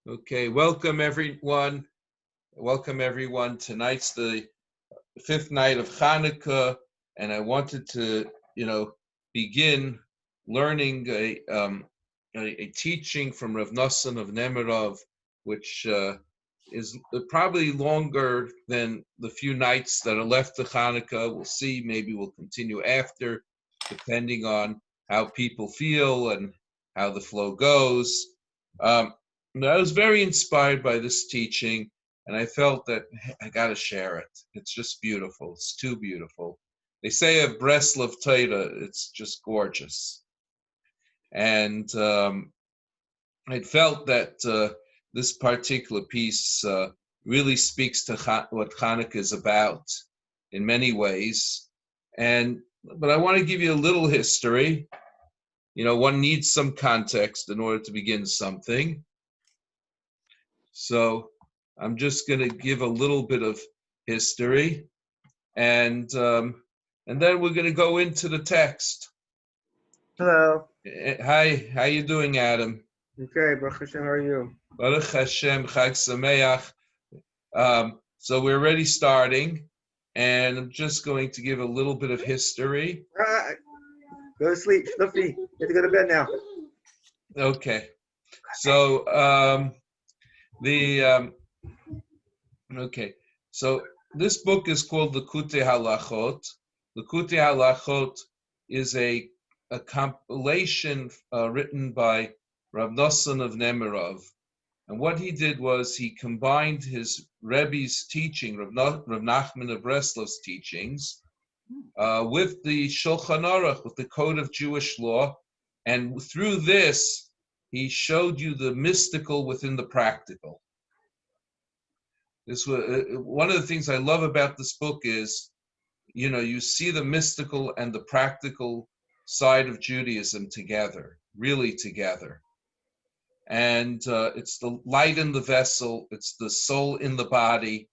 Okay, welcome everyone. Welcome everyone. Tonight's the fifth night of Chanukah, and I wanted to, begin learning a teaching from Rav Nosson of Nemirov, which is probably longer than the few nights that are left to Chanukah. We'll see. Maybe we'll continue after, depending on how people feel and how the flow goes. I was very inspired by this teaching, and I felt that I got to share it. It's just beautiful. It's too beautiful. They say of Breslov Torah, it's just gorgeous. And I felt that this particular piece really speaks to what Chanukah is about in many ways. But I want to give you a little history. One needs some context in order to begin something. So I'm just going to give a little bit of history, and then we're going to go into the text. Hello. Hi, how you doing, Adam? Okay, Baruch Hashem, how are you? Baruch Hashem, Chag Sameach. So we're already starting, and I'm just going to give a little bit of history. Go to sleep, Snuffy. You have to go to bed now. Okay. So So this book is called Lekutei Halachot. Lekutei Halachot is a compilation written by Rabbi Nosson of Nemirov. And what he did was he combined his Rebbe's teaching, Rav Nachman of Breslov's teachings, with the Shulchan Aruch, with the Code of Jewish Law. And through this, he showed you the mystical within the practical. This was one of the things I love about this book is, you see the mystical and the practical side of Judaism together, really together. And it's the light in the vessel, it's the soul in the body.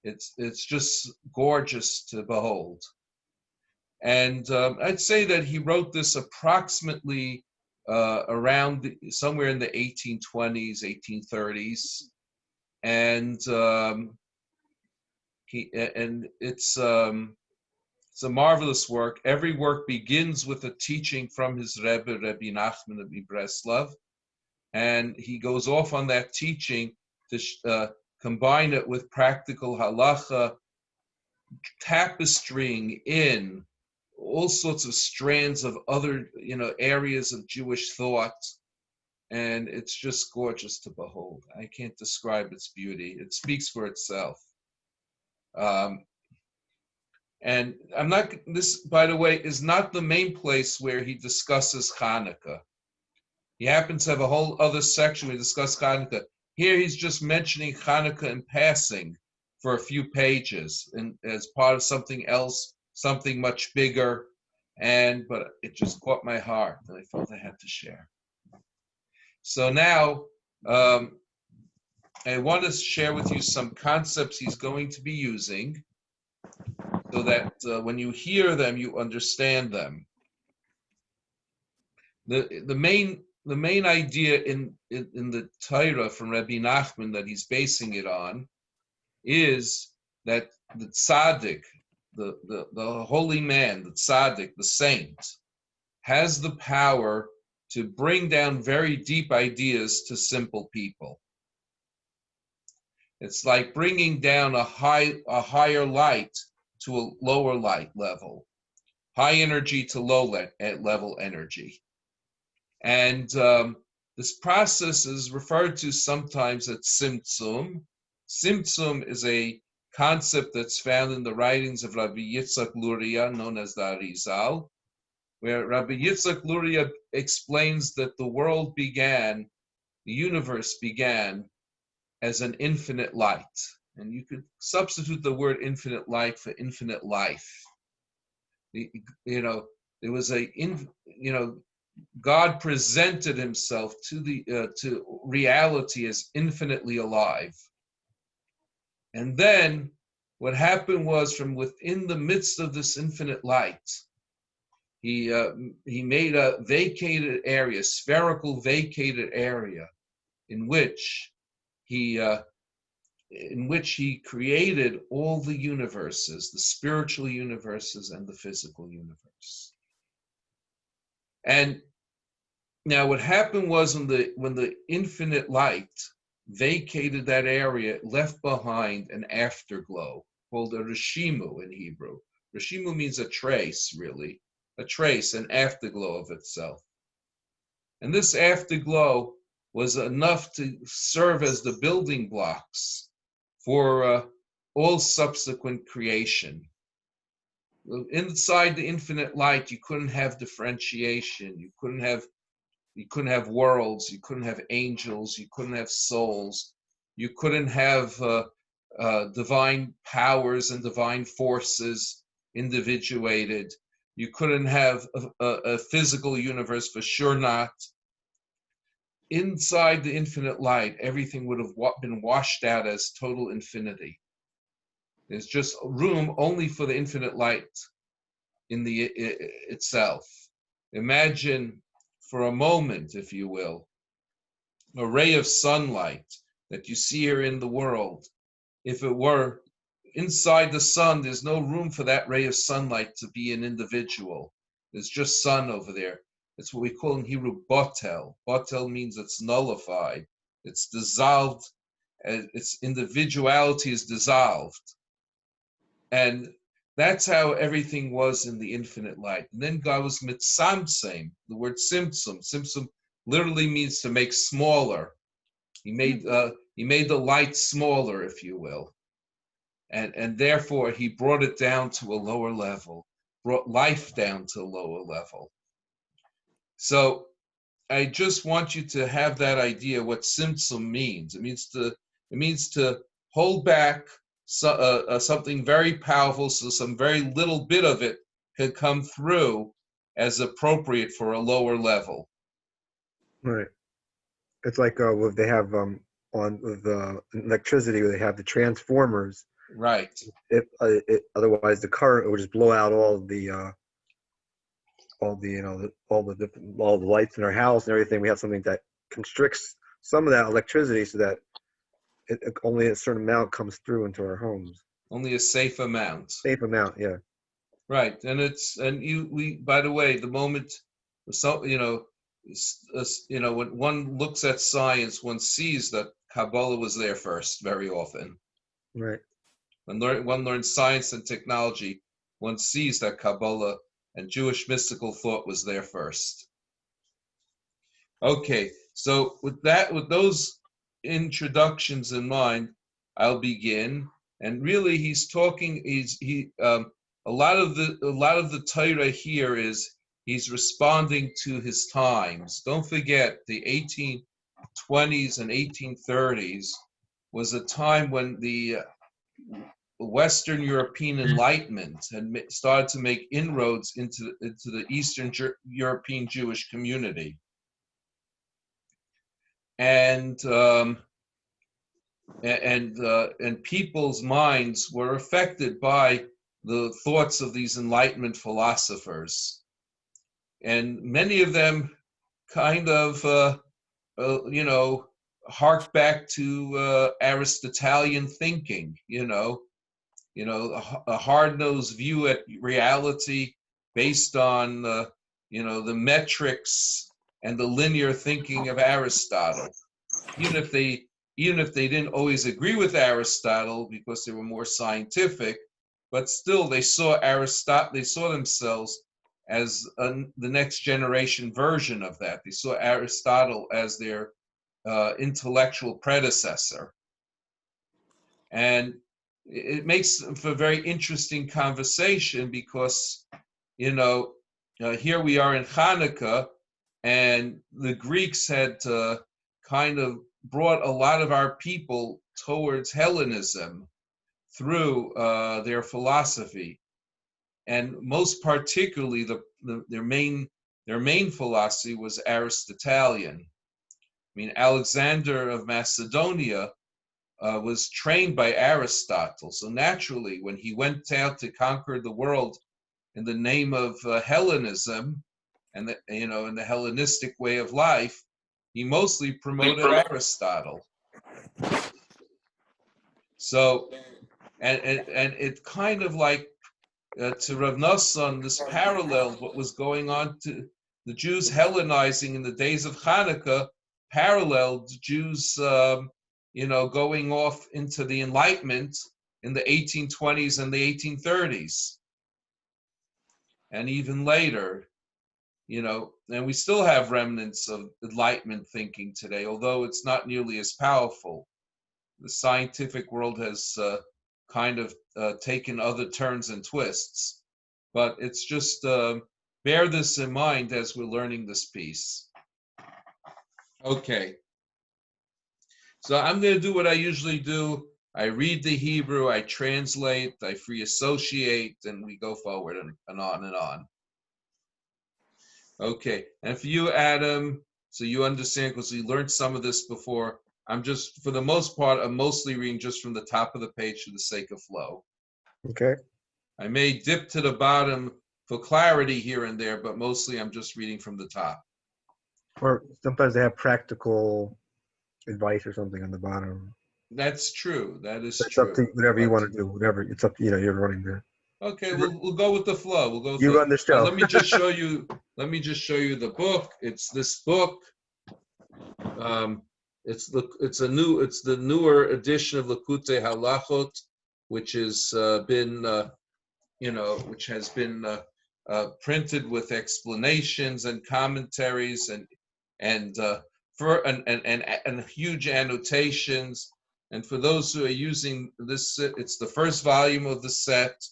It's just gorgeous to behold. And I'd say that he wrote this approximately around somewhere in the 1820s, 1830s. And it's a marvelous work. Every work begins with a teaching from his Rebbe, Rabbi Nachman of Breslov, and he goes off on that teaching to combine it with practical halacha, tapestrying in all sorts of strands of other, areas of Jewish thought. And it's just gorgeous to behold. I can't describe its beauty. It speaks for itself. And this, by the way, is not the main place where he discusses Chanukah. He happens to have a whole other section where he discusses Chanukah. Here he's just mentioning Chanukah in passing for a few pages and as part of something else, something much bigger. But it just caught my heart and I felt I had to share. So now I want to share with you some concepts he's going to be using so that when you hear them, you understand them. The main idea in the Torah from Rabbi Nachman that he's basing it on is that the tzaddik, the holy man, the tzaddik, the saint, has the power to bring down very deep ideas to simple people. It's like bringing down a higher light to a lower light level, high energy to low level energy. And this process is referred to sometimes as Tzimtzum. Tzimtzum is a concept that's found in the writings of Rabbi Yitzchak Luria, known as the Arizal, where Rabbi Yitzchak Luria explains that the world began, the universe began as an infinite light. And you could substitute the word infinite light for infinite life. There was God presented himself to reality as infinitely alive. And then what happened was, from within the midst of this infinite light, he made a vacated area, spherical vacated area, in which in which he created all the universes, the spiritual universes and the physical universe. And now what happened was when the infinite light vacated that area, it left behind an afterglow called a reshimu in Hebrew. Reshimu means a trace, really, a trace, an afterglow of itself. And this afterglow was enough to serve as the building blocks for all subsequent creation. Inside the infinite light, you couldn't have differentiation. You couldn't have worlds. You couldn't have angels. You couldn't have souls. You couldn't have divine powers and divine forces individuated. You couldn't have a physical universe, for sure not. Inside the infinite light, everything would have been washed out as total infinity. There's just room only for the infinite light in itself. Imagine for a moment, if you will, a ray of sunlight that you see here in the world. If it were inside the sun, there's no room for that ray of sunlight to be an individual. There's just sun over there. It's what we call in Hebrew botel. Botel means it's nullified. It's dissolved. Its individuality is dissolved. And that's how everything was in the infinite light. And then God was mitzamtzem, the word simtsum. Simtsum literally means to make smaller. He made the light smaller, if you will. And therefore, he brought it down to a lower level, brought life down to a lower level. So I just want you to have that idea what simtsum means. It means to hold back something very powerful, so some very little bit of it can come through as appropriate for a lower level. Right. It's like what they have on with electricity, where they have the transformers. Right. If otherwise the current would just blow out all the lights in our house and everything. We have something that constricts some of that electricity so that only a certain amount comes through into our homes. Only a safe amount. Safe amount, yeah. Right, we by the way, the moment when one looks at science, one sees that Kabbalah was there first very often. Right. When one learns science and technology, one sees that Kabbalah and Jewish mystical thought was there first. Okay, so with those introductions in mind, I'll begin. And really, he's talking. A lot of the Torah here is he's responding to his times. Don't forget, the 1820s and 1830s was a time when the Western European Enlightenment had started to make inroads into the Eastern European Jewish community, and people's minds were affected by the thoughts of these Enlightenment philosophers, and many of them kind of hark back to Aristotelian thinking, a hard-nosed view at reality based on the metrics and the linear thinking of Aristotle. Even if they didn't always agree with Aristotle because they were more scientific, but still they saw themselves as the next generation version of that. They saw Aristotle as their intellectual predecessor. And it makes for a very interesting conversation because, here we are in Chanukah, and the Greeks had kind of brought a lot of our people towards Hellenism through their philosophy, and most particularly their main philosophy was Aristotelian. I mean, Alexander of Macedonia was trained by Aristotle, so naturally, when he went out to conquer the world in the name of Hellenism and in the Hellenistic way of life, he mostly promoted Aristotle. So, and it kind of like to Rav Nosson, this paralleled what was going on to the Jews Hellenizing in the days of Chanukah, paralleled Jews, going off into the Enlightenment in the 1820s and the 1830s, and even later, and we still have remnants of Enlightenment thinking today, although it's not nearly as powerful. The scientific world has kind of taken other turns and twists. But it's just bear this in mind as we're learning this piece. Okay. So I'm going to do what I usually do. I read the Hebrew, I translate, I free associate, and we go forward and on and on. Okay. And for you, Adam, so you understand, because we learned some of this before, I'm just, for the most part, I'm mostly reading just from the top of the page for the sake of flow. Okay. I may dip to the bottom for clarity here and there, but mostly I'm just reading from the top. Or sometimes they have practical advice or something on the bottom. That's true. That is It's true. up to whatever you want to do. Whatever, it's up to you're running the. Okay, we'll go with the flow. We'll go with You run the show. let me just show you. Let me just show you the book. It's this book. It's the newer edition of Lekutei Halachot, which has been printed with explanations and commentaries and huge annotations. And for those who are using this, it's the first volume of the set.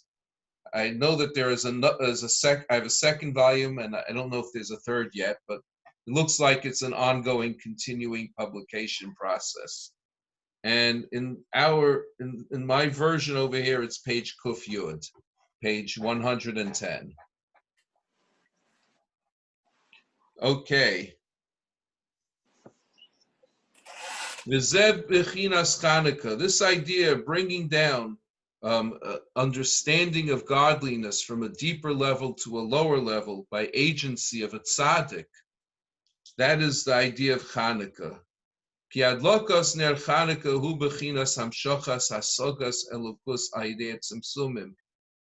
I know that I have a second volume, and I don't know if there's a third yet, but it looks like it's an ongoing, continuing publication process. And in my version over here, it's page Kuf Yud, page 110. Okay. This idea of bringing down understanding of godliness from a deeper level to a lower level by agency of a tzaddik, that is the idea of Chanukah.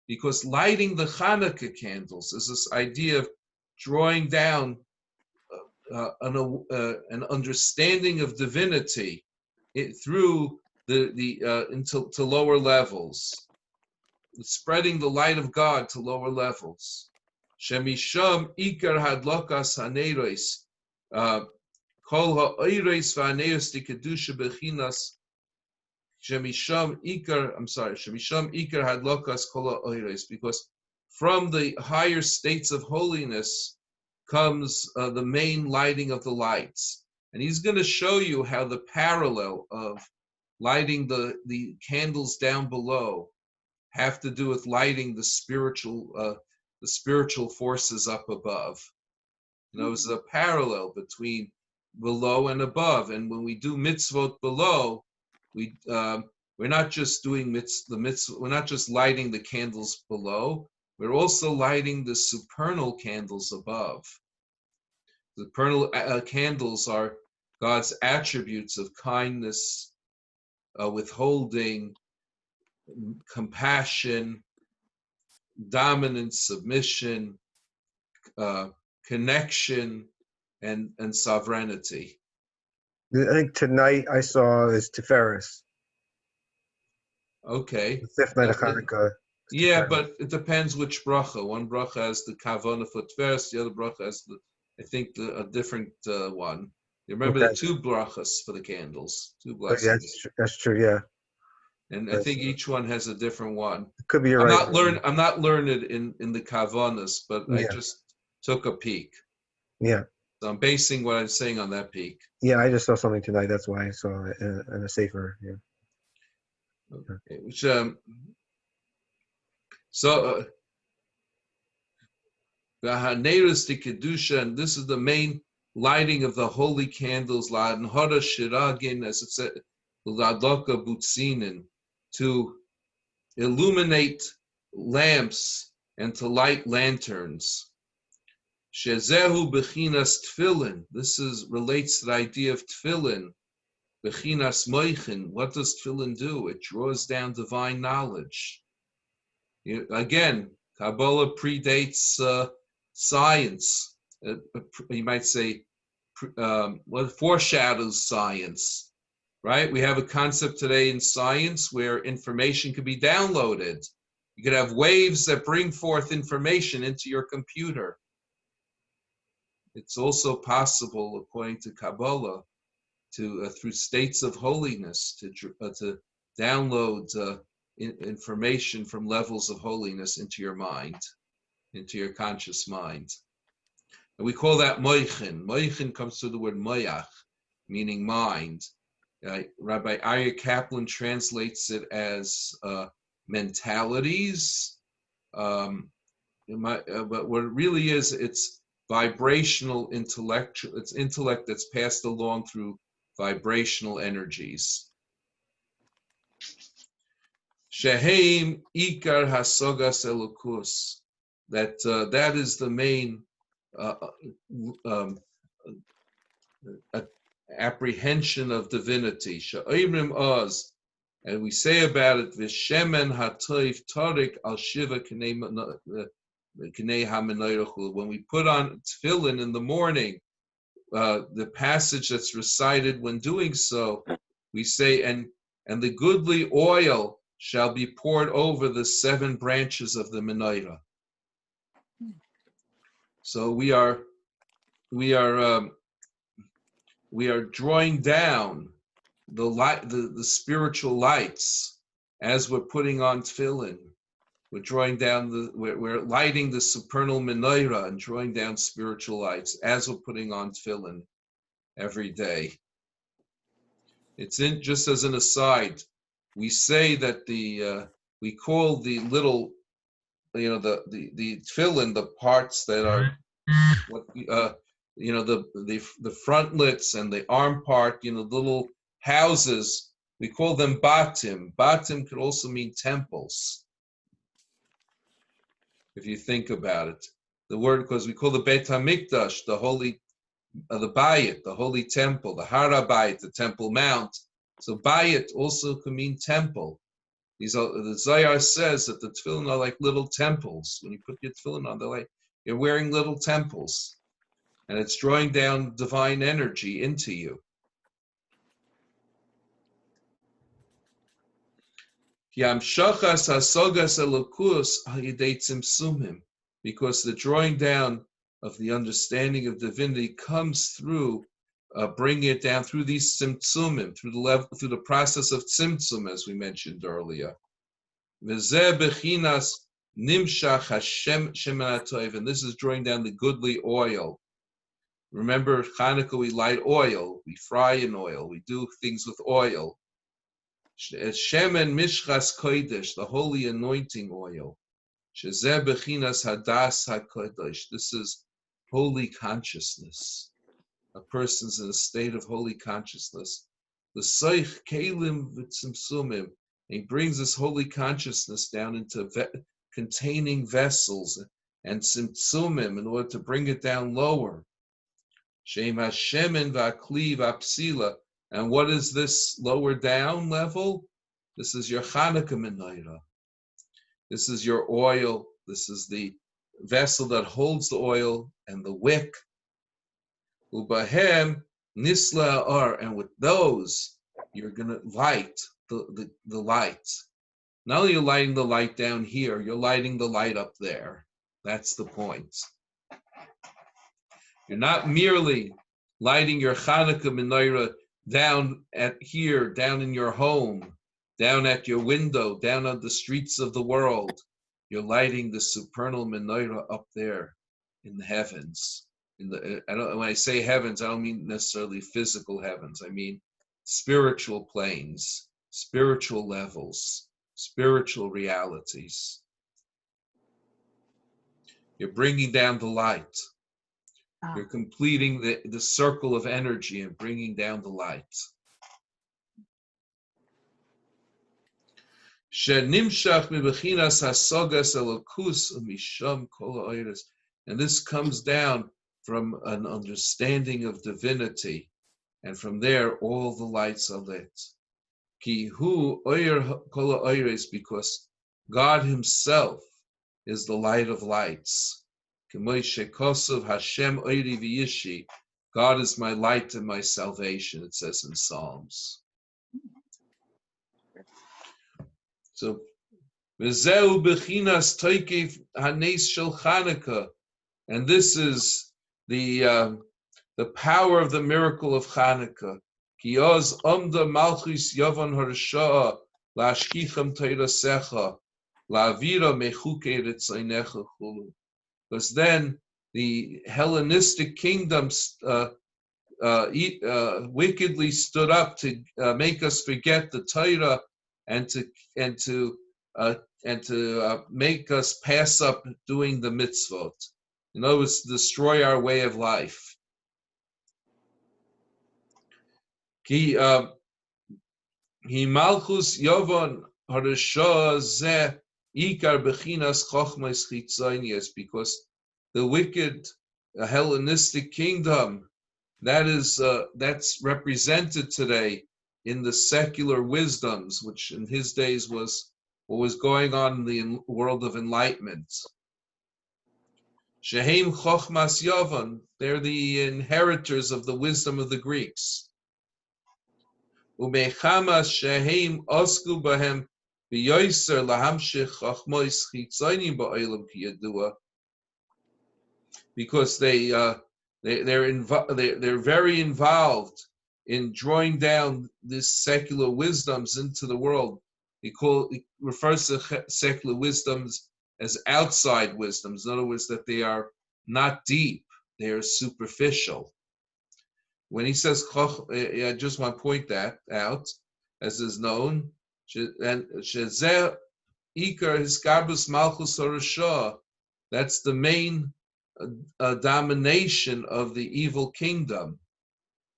Because lighting the Chanukah candles is this idea of drawing down an understanding of divinity through into lower levels, spreading the light of God to lower levels. Shemisham ikar hadlokas haneros, kol ha'oros v'haneros dikedusha bechinas. Shemisham ikar hadlokas kol ha'oros, because from the higher states of holiness comes the main lighting of the lights. And he's going to show you how the parallel of lighting the candles down below have to do with lighting the spiritual forces up above. There's a parallel between below and above. And when we do mitzvot below, we're not just doing the mitzvah, we're not just lighting the candles below, we're also lighting the supernal candles above. The supernal candles are God's attributes of kindness, withholding, compassion, dominance, submission, connection, and sovereignty. I think tonight I saw is Tiferes. Okay. The fifth night of Chanukah. Yeah, but it depends which bracha. One bracha has the kavana for Tiferes, the other bracha has a different one. You remember the two brachas for the candles, two blessings. Yeah, that's true. Yeah. And I think each one has a different one. Could be right. I'm not learned in the kavanas, but I just took a peek. Yeah. So I'm basing what I'm saying on that peek. Yeah, I just saw something tonight. That's why I saw it in a safer. Yeah. Okay. Which the hanerus de kedusha, and this is the main lighting of the holy candles. La anhara shiragin, as it said, l'adloka butzinin, to illuminate lamps and to light lanterns. Shezehu bechinas tefillin. This relates to the idea of tefillin. Bechinas moichin. What does tefillin do? It draws down divine knowledge. Again, Kabbalah predates science. You might say, what foreshadows science, right? We have a concept today in science where information can be downloaded. You could have waves that bring forth information into your computer. It's also possible, according to Kabbalah, to through states of holiness to download information from levels of holiness into your mind, into your conscious mind. And we call that moichin. Moichin comes from the word moyach, meaning mind. Rabbi Arya Kaplan translates it as mentalities. But what it really is, it's vibrational intellectual. It's intellect that's passed along through vibrational energies. Sheheim ikar hasogas elokus. That is the main apprehension of divinity. She'oimrim oz, and we say about it, v'shemen hatoiv tarik al shiva k'nei hamenayrochul. When we put on tefillin in the morning, the passage that's recited when doing so, we say, and the goodly oil shall be poured over the 7 branches of the menorah. So we are drawing down the light, the spiritual lights as we're putting on tefillin. We're drawing down we're lighting the supernal menorah and drawing down spiritual lights as we're putting on tefillin every day. It's just as an aside, we say that we call the little, the tefillin, the parts that are the frontlets and the arm part, the little houses, we call them batim. Batim could also mean temples, if you think about it. The word, because we call the Beit HaMikdash, the holy, the Bayit, the holy temple, the Harabayit, the Temple Mount. So Bayit also can mean temple. The Zohar says that the tefillin are like little temples. When you put your tefillin on, they're like you're wearing little temples. And it's drawing down divine energy into you. Because the drawing down of the understanding of divinity comes through bringing it down through these tzimtzumim, through the process of tzimtzum, as we mentioned earlier. And this is drawing down the goodly oil. Remember, Chanukah, we light oil, we fry in oil, we do things with oil. Shemen mishchas kodesh, the holy anointing oil. Shezeh bechinas hadas hakodesh. This is holy consciousness. A person's in a state of holy consciousness. The soich kelim v'tzimtzumim. He brings this holy consciousness down into containing vessels and tzimtzumim in order to bring it down lower. Shem Hashemen v'akli v'apsila. And what is this lower down level? This is your Chanukah menorah. This is your oil. This is the vessel that holds the oil and the wick. Ubahem nisla ar. And with those, you're going to light the light. Not only are you lighting the light down here, you're lighting the light up there. That's the point. You're not merely lighting your Chanukah menorah down down in your home, down at your window, down on the streets of the world. You're lighting the supernal menorah up there in the heavens. When I say heavens, I don't mean necessarily physical heavens. I mean spiritual planes, spiritual levels, spiritual realities. You're bringing down the light. You're completing the circle of energy and bringing down the light. And this comes down from an understanding of divinity, and from there all the lights are lit. Ki hu oyer kol ha'oyres, because God Himself is the light of lights. K'moi shekosov Hashem oiri v'yishi. God is my light and my salvation, it says in Psalms. So, v'zeu b'chinas toikev hanes shel Chanukah, and this is the power of the miracle of Chanukah. Ki oz omda malchus yavon harsha'a la'ashkichem teirasecha la'avira mechuke ritzaynecha chulu. Because then the Hellenistic kingdoms wickedly stood up to make us forget the Torah and to make us pass up doing the mitzvot. In other words, destroy our way of life. He malchus yovon harasha ze ikar bechinas chochmas chitzonius, because the wicked Hellenistic kingdom, that's represented today in the secular wisdoms, which in his days was what was going on in the world of enlightenment. Shehem chochmas yovon, they're the inheritors of the wisdom of the Greeks. Umechamas shehem osku bahem v'yoyser lahamshich chochmos chitzoni ba'olam kiyadua, because they're very involved in drawing down these secular wisdoms into the world. It refers to secular wisdoms as outside wisdoms. In other words, that they are not deep; they are superficial. When he says, I just want to point that out, as is known, and shezeh ikar hiskarbus malchus harashah, that's the main domination of the evil kingdom,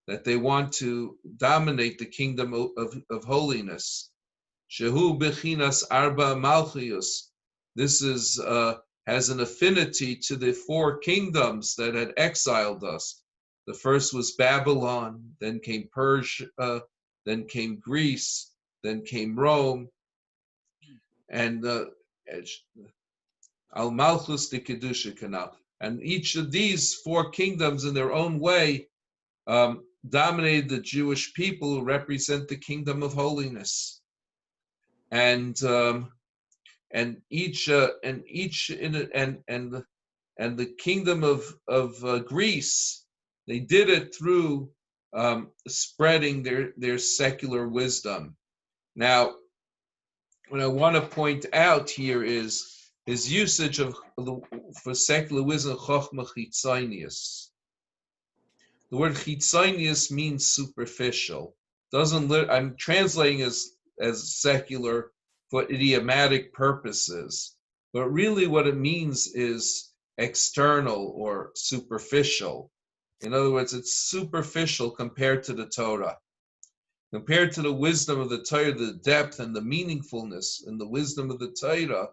that they want to dominate the kingdom of holiness. Shehu bechinas arba malchius. This is has an affinity to the four kingdoms that had exiled us. The first was Babylon, then came Persia, then came Greece, then came Rome, and Al Malchus de Kedusha Canal. And each of these four kingdoms, in their own way, dominated the Jewish people, who represent the kingdom of holiness. And the kingdom of Greece, they did it through spreading their secular wisdom. Now, what I want to point out here is his usage for secular wisdom, chochma chitzonius. The word chitzonius means superficial. I'm translating as secular for idiomatic purposes, but really what it means is external or superficial. In other words, it's superficial compared to the Torah. Compared to the wisdom of the Torah, the depth and the meaningfulness and the wisdom of the Torah,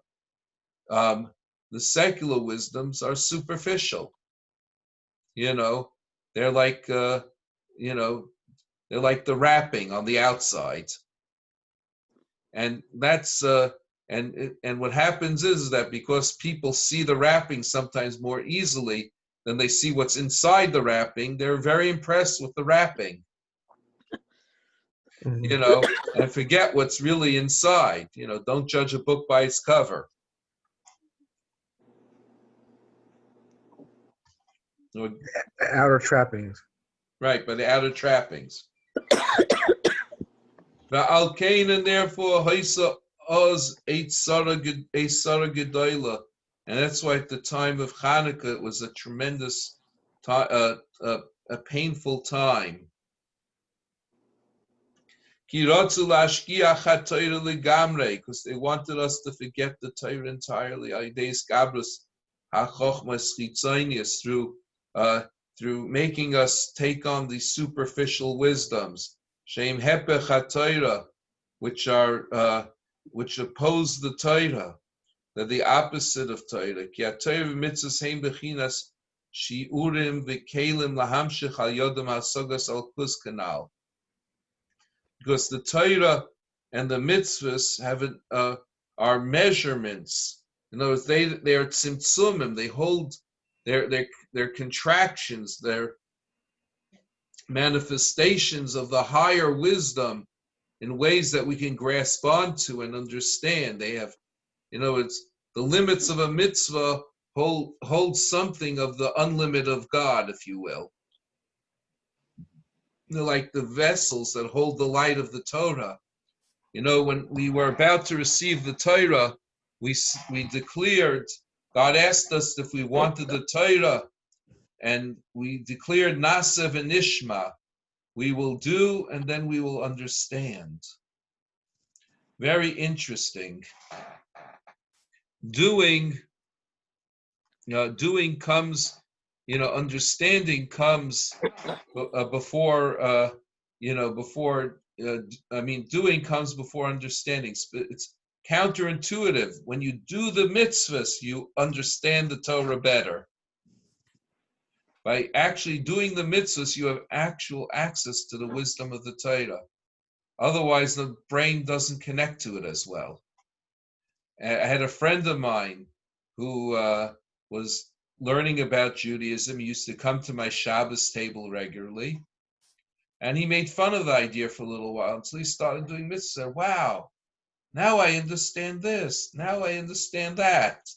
the secular wisdoms are superficial. They're like they're like the wrapping on the outside. And that's and what happens is that because people see the wrapping sometimes more easily than they see what's inside the wrapping, they're very impressed with the wrapping. And forget what's really inside. Don't judge a book by its cover. Outer trappings. Right, by the outer trappings. Va'alkein, and therefore Haisa Oz Eit Sara Gedola. And that's why at the time of Chanukah it was a tremendous a painful time. Because they wanted us to forget the Torah entirely. Through making us take on these superficial wisdoms, which oppose the Torah. They're the opposite of Torah. shiurim v'kelim lahamshich al yodam hasagas al kuz kanal. Because the Torah and the mitzvahs are measurements. In other words, they are tzimtzumim. They hold their contractions, their manifestations of the higher wisdom in ways that we can grasp onto and understand. They have, it's the limits of a mitzvah hold something of the unlimited of God, if you will. Like the vessels that hold the light of the Torah. When we were about to receive the Torah, we declared, God asked us if we wanted the Torah, and we declared Nasa v'nishma. We will do, and then we will understand. Very interesting. Doing comes, understanding comes before, doing comes before understanding. It's counterintuitive. When you do the mitzvahs, you understand the Torah better. By actually doing the mitzvahs, you have actual access to the wisdom of the Torah. Otherwise, the brain doesn't connect to it as well. I had a friend of mine who was learning about Judaism. He used to come to my Shabbos table regularly. And he made fun of the idea for a little while until he started doing mitzvah. Wow, now I understand this. Now I understand that.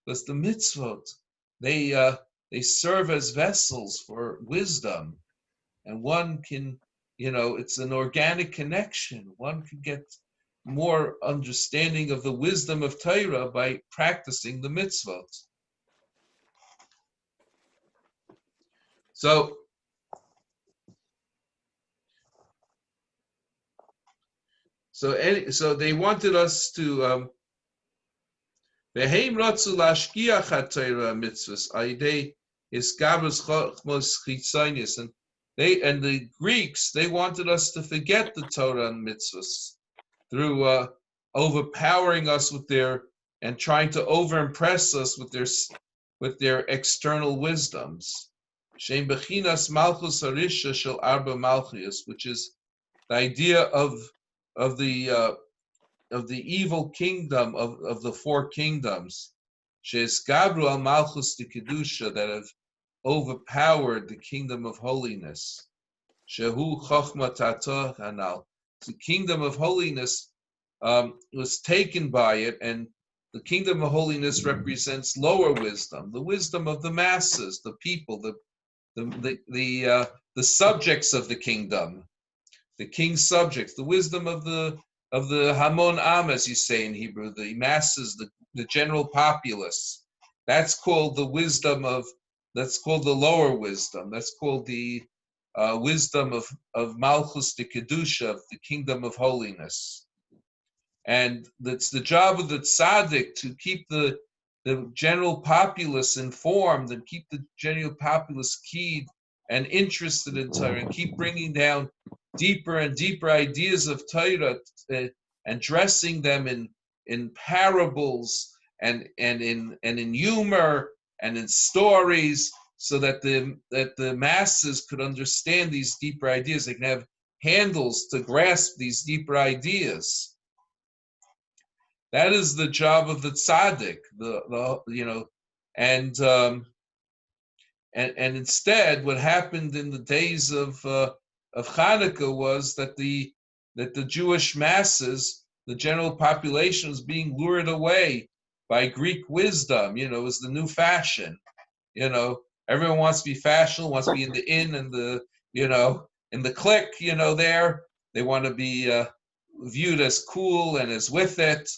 Because the mitzvot, they serve as vessels for wisdom. And one can, it's an organic connection. One can get more understanding of the wisdom of Torah by practicing the mitzvot. So they wanted us to and the Greeks, they wanted us to forget the Torah and mitzvahs through overpowering us and trying to overimpress us with their external wisdoms. Shem bechinas malchus harisha shel arba malchias, which is the idea of the evil kingdom of the four kingdoms, Shes Gabru al Malchus de Kedusha, that have overpowered the kingdom of holiness. Shehu Chochma Tatah Hanal. The kingdom of holiness was taken by it, and the kingdom of holiness represents lower wisdom, the wisdom of the masses, the people, the subjects of the kingdom, the king's subjects, the wisdom of the Hamon Am, as you say in Hebrew, the masses, the general populace. That's called the that's called the lower wisdom. That's called the wisdom of Malchus de Kedusha, of the kingdom of holiness. And that's the job of the tzaddik, to keep the general populace informed and keep the general populace keyed and interested in Torah, and keep bringing down deeper and deeper ideas of Torah and dressing them in parables and in humor and in stories, so that the masses could understand these deeper ideas. They can have handles to grasp these deeper ideas. That is the job of the tzaddik. And instead, what happened in the days of Chanukah was that the Jewish masses, the general population, was being lured away by Greek wisdom. It was the new fashion. Everyone wants to be fashionable, wants to be in the inn and in the clique. There they want to be viewed as cool and as with it.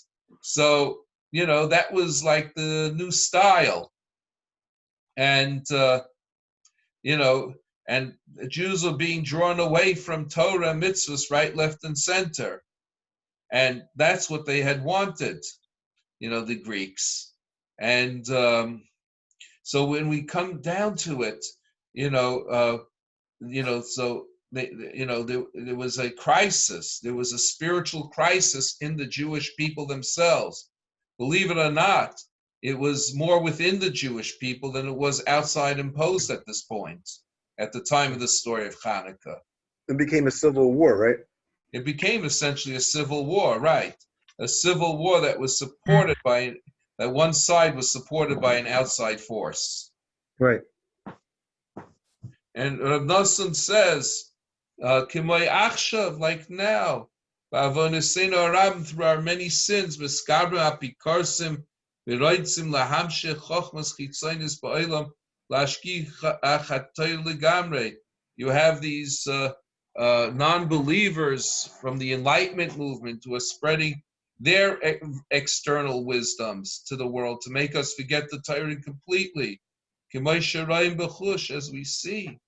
So that was like the new style, and and the Jews were being drawn away from Torah and mitzvahs right, left, and center. And that's what they had wanted, the Greeks. And so when we come down to it, so there was a crisis. There was a spiritual crisis in the Jewish people themselves. Believe it or not, it was more within the Jewish people than it was outside imposed at this point, at the time of the story of Chanukah. It became a civil war, right? It became essentially a civil war, right? A civil war that was supported by, that one side was supported by an outside force. Right. And Rav Nosson says, Kimoi Achshav, like now, Ba'avonisenu Arabim, through our many sins, V'skabrim apikarsim, V'roitzim lahamshech chochmas chitzonis ba'olam, Lashki achatoy legamre. You have these non-believers from the Enlightenment movement who are spreading their external wisdoms to the world to make us forget the Torah completely. As we see,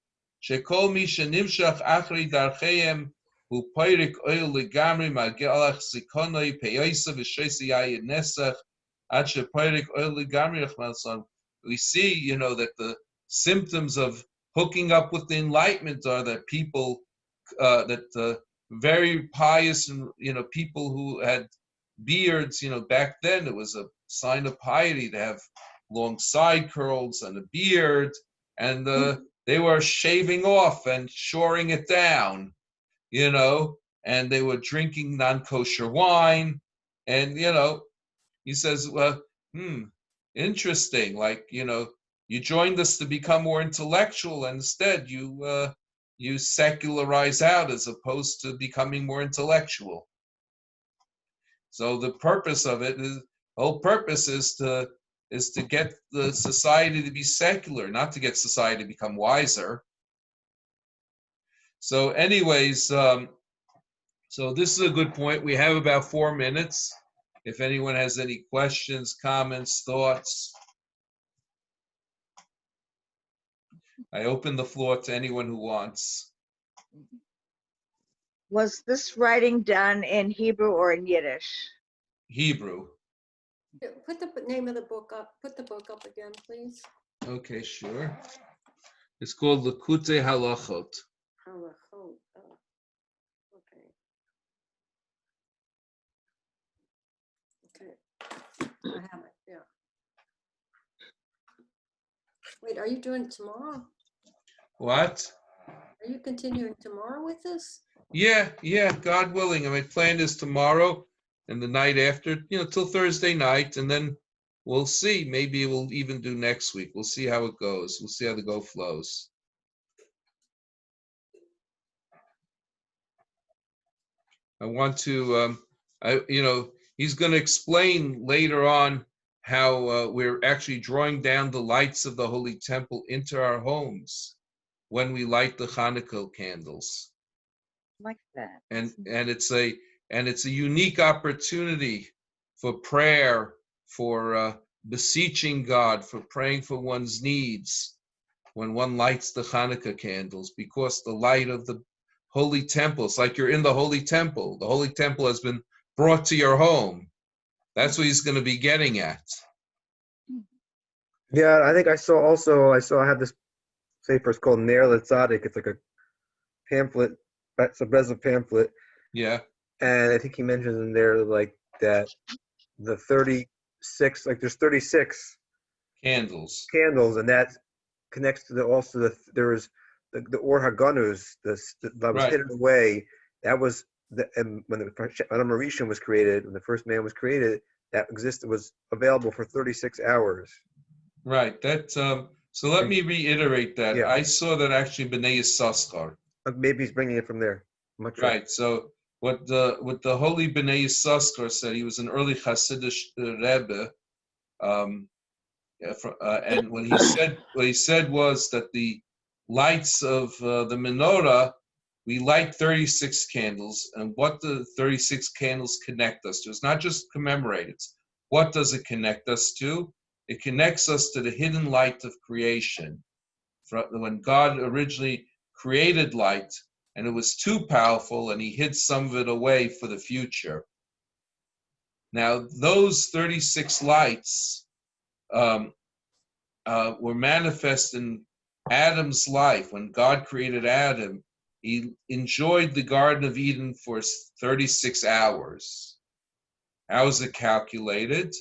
Shekol mi shenimshach achri darcheim hu peirik oil legamri magelach zikonoi peyosa v'shoisi yayin nesach ad shepeirik oil legamri achmalson. We see, that the symptoms of hooking up with the Enlightenment are that people, very pious and people who had beards, back then it was a sign of piety to have long side curls and a beard, and they were shaving off and shoring it down, and they were drinking non-kosher wine, and he says, well, interesting, like you joined us to become more intellectual, and instead you secularize out as opposed to becoming more intellectual. So the purpose of it is, whole purpose is to get the society to be secular, not to get society to become wiser. So anyways, so this is a good point. We have about 4 minutes. If anyone has any questions, comments, thoughts, I open the floor to anyone who wants. Was this writing done in Hebrew or in Yiddish? Hebrew. Put the name of the book up. Put the book up again, please. Okay, sure. It's called Lekutei Halachot. Halachot. Oh, okay. Okay. I have it. Yeah. Wait, are you doing tomorrow? What? Are you continuing tomorrow with this? Yeah, God willing. And my plan is tomorrow and the night after, till Thursday night, and then we'll see. Maybe we'll even do next week. We'll see how it goes. We'll see how the go flows. I want to, he's going to explain later on how we're actually drawing down the lights of the Holy Temple into our homes when we light the Chanukah candles. Like that. And it's a unique opportunity for prayer, for beseeching God, for praying for one's needs when one lights the Chanukah candles, because the light of the Holy Temple, it's like you're in the Holy Temple. The Holy Temple has been brought to your home. That's what he's going to be getting at. Yeah, I think I have this sefer, it's called Ner L'Tzadik. It's like a pamphlet, it's a Breslov pamphlet. Yeah. And I think he mentions in there like that the 36, like there's 36 candles, and that connects to there's the Or HaGanuz that was right. hidden away. That was and when the Adam Rishon was created, when the first man was created, that was available for 36 hours. Right. That so let me reiterate that. Yeah. I saw that actually B'nai Yissaschar. Maybe he's bringing it from there. I'm not sure. Right. So what the holy B'nai Yissaschar said, he was an early Hasidic Rebbe, and what he said was that the lights of the menorah, we light 36 candles, and what the 36 candles connect us to. It's not just commemorate. It's what does it connect us to? It connects us to the hidden light of creation. When God originally created light, and it was too powerful, and he hid some of it away for the future. Now, those 36 lights were manifest in Adam's life. When God created Adam, he enjoyed the Garden of Eden for 36 hours. How is it calculated?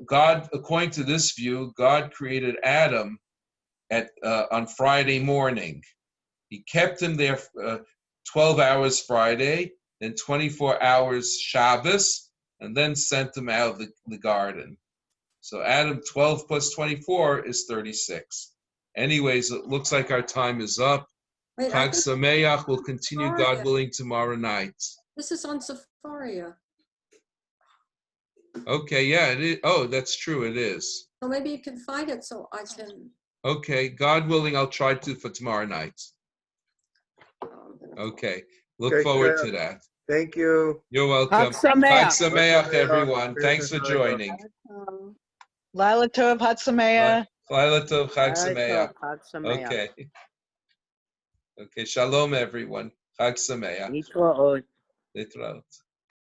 God, according to this view, God created Adam on Friday morning. He kept him there 12 hours Friday, then 24 hours Shabbos, and then sent him out of the garden. So Adam 12 plus 24 is 36. Anyways, it looks like our time is up. Wait, I Chag think Sameach will continue, God Safaria. willing, tomorrow night. This is on Safaria. Okay, yeah, it is. Oh, that's true, it is. So maybe you can find it so I can. Okay, God willing, I'll try to for tomorrow night. Okay, look Okay, forward good. to that. Thank you. You're welcome. Chag Sameach. Chag Sameach, everyone. Thanks for joining. Laila Tov, Chag Sameach. Laila Tov, Chag Sameach. Chag Sameach. Okay. Okay, shalom, everyone. Chag Sameach. להתראות. Litraot.